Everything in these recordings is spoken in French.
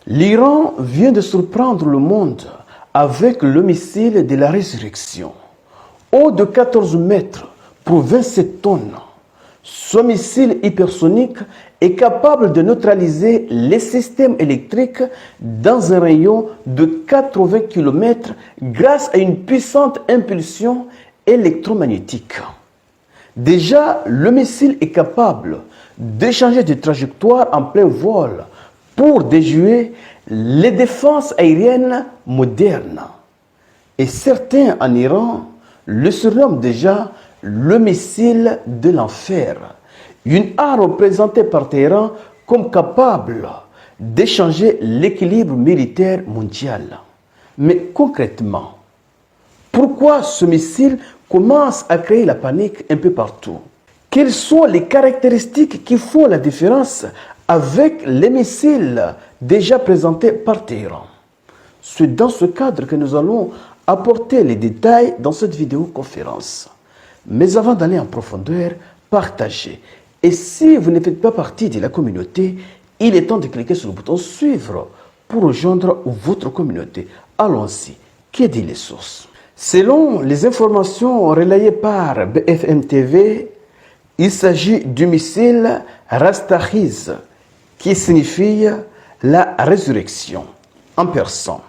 L'Iran vient de surprendre le monde avec le missile de la résurrection. Haut de 14 mètres pour 27 tonnes, ce missile hypersonique est capable de neutraliser les systèmes électriques dans un rayon de 80 km grâce à une puissante impulsion électromagnétique. Déjà, le missile est capable de changer de trajectoire en plein vol pour déjouer les défenses aériennes modernes. Et certains en Iran le surnomment déjà le missile de l'enfer, une arme présentée par Téhéran comme capable d'échanger l'équilibre militaire mondial. Mais concrètement, pourquoi ce missile commence à créer la panique un peu partout? Quelles sont les caractéristiques qui font la différence avec les missiles déjà présentés par Téhéran? C'est dans ce cadre que nous allons apporter les détails dans cette vidéoconférence. Mais avant d'aller en profondeur, partagez. Et si vous ne faites pas partie de la communauté, il est temps de cliquer sur le bouton suivre pour rejoindre votre communauté. Allons-y. Que dit les sources? Selon les informations relayées par BFM TV, il s'agit du missile Rastakhis, qui signifie la résurrection en persan.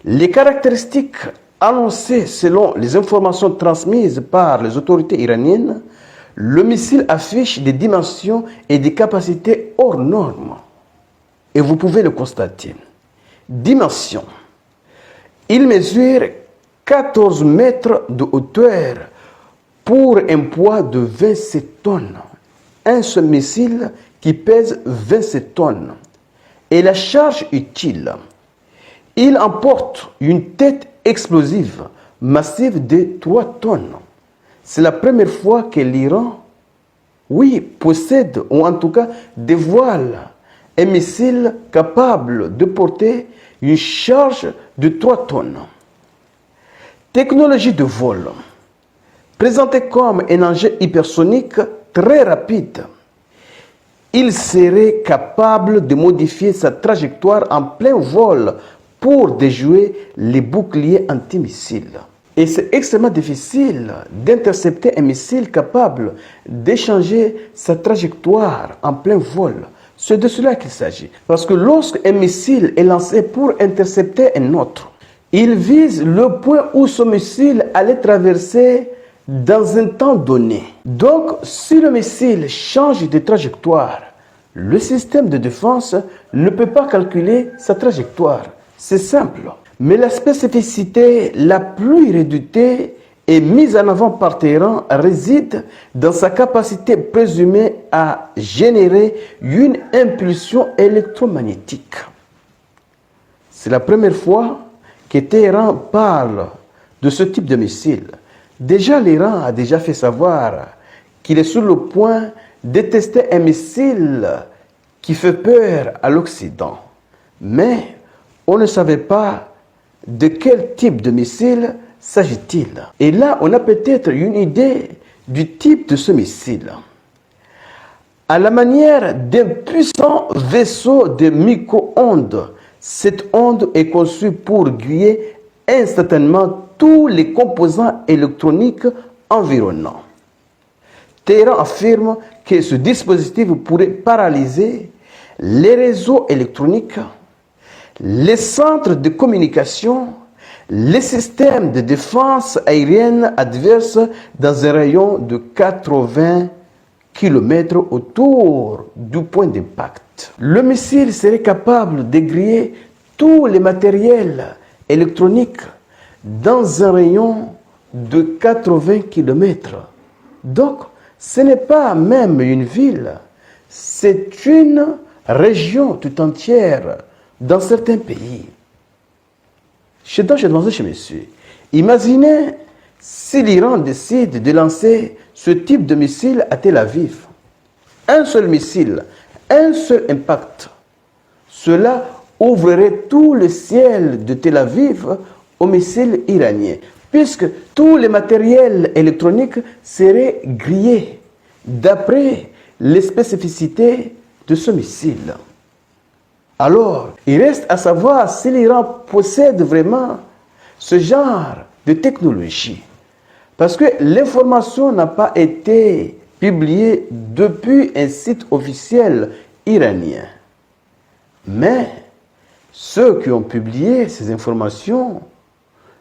Les caractéristiques annoncées selon les informations transmises par les autorités iraniennes, le missile affiche des dimensions et des capacités hors normes. Et vous pouvez le constater. Dimensions. Il mesure 14 mètres de hauteur pour un poids de 27 tonnes. Un seul missile qui pèse 27 tonnes. Et la charge utile. Il emporte une tête explosive massive de 3 tonnes. C'est la première fois que l'Iran, possède, ou en tout cas dévoile, un missile capable de porter une charge de 3 tonnes. Technologie de vol. Présenté comme un engin hypersonique très rapide, il serait capable de modifier sa trajectoire en plein vol pour déjouer les boucliers antimissiles. Et c'est extrêmement difficile d'intercepter un missile capable d'échanger sa trajectoire en plein vol. C'est de cela qu'il s'agit. Parce que lorsqu'un missile est lancé pour intercepter un autre, il vise le point où ce missile allait traverser dans un temps donné. Donc, si le missile change de trajectoire, le système de défense ne peut pas calculer sa trajectoire. C'est simple. Mais la spécificité la plus redoutée et mise en avant par Téhéran réside dans sa capacité présumée à générer une impulsion électromagnétique. C'est la première fois que Téhéran parle de ce type de missile. Déjà, l'Iran a déjà fait savoir qu'il est sur le point de tester un missile qui fait peur à l'Occident. Mais on ne savait pas de quel type de missile s'agit-il. Et là, on a peut-être une idée du type de ce missile. À la manière d'un puissant vaisseau de micro-ondes, cette onde est conçue pour griller instantanément tous les composants électroniques environnants. Téhéran affirme que ce dispositif pourrait paralyser les réseaux électroniques, les centres de communication, les systèmes de défense aérienne adverses dans un rayon de 80 km autour du point d'impact. Le missile serait capable de griller tous les matériels électroniques dans un rayon de 80 km. Donc, ce n'est pas même une ville, c'est une région tout entière dans certains pays. Je demande chez monsieur, imaginez si l'Iran décide de lancer ce type de missile à Tel Aviv. Un seul missile, un seul impact. Cela ouvrirait tout le ciel de Tel Aviv aux missiles iraniens, puisque tous les matériels électroniques seraient grillés d'après les spécificités de ce missile. Alors, il reste à savoir si l'Iran possède vraiment ce genre de technologie. Parce que l'information n'a pas été publiée depuis un site officiel iranien. Mais ceux qui ont publié ces informations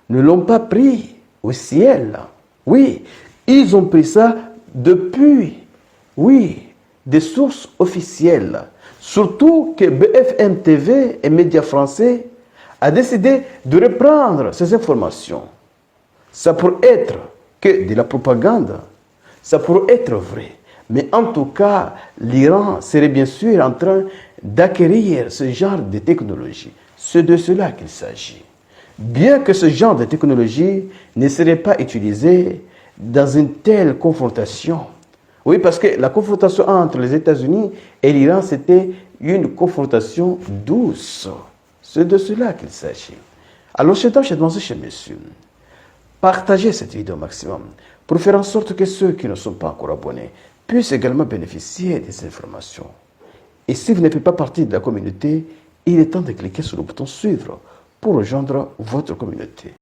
ne l'ont pas pris au ciel. Oui, ils ont pris ça depuis, oui, des sources officielles. Surtout que BFM TV, un média français, a décidé de reprendre ces informations. Ça pourrait être que de la propagande, ça pourrait être vrai. Mais en tout cas, l'Iran serait bien sûr en train d'acquérir ce genre de technologie. C'est de cela qu'il s'agit. Bien que ce genre de technologie ne serait pas utilisé dans une telle confrontation. Oui, parce que la confrontation entre les États-Unis et l'Iran, c'était une confrontation douce. C'est de cela qu'il s'agit. Alors, chers messieurs, partagez cette vidéo au maximum pour faire en sorte que ceux qui ne sont pas encore abonnés puissent également bénéficier des informations. Et si vous n'êtes pas partie de la communauté, il est temps de cliquer sur le bouton suivre pour rejoindre votre communauté.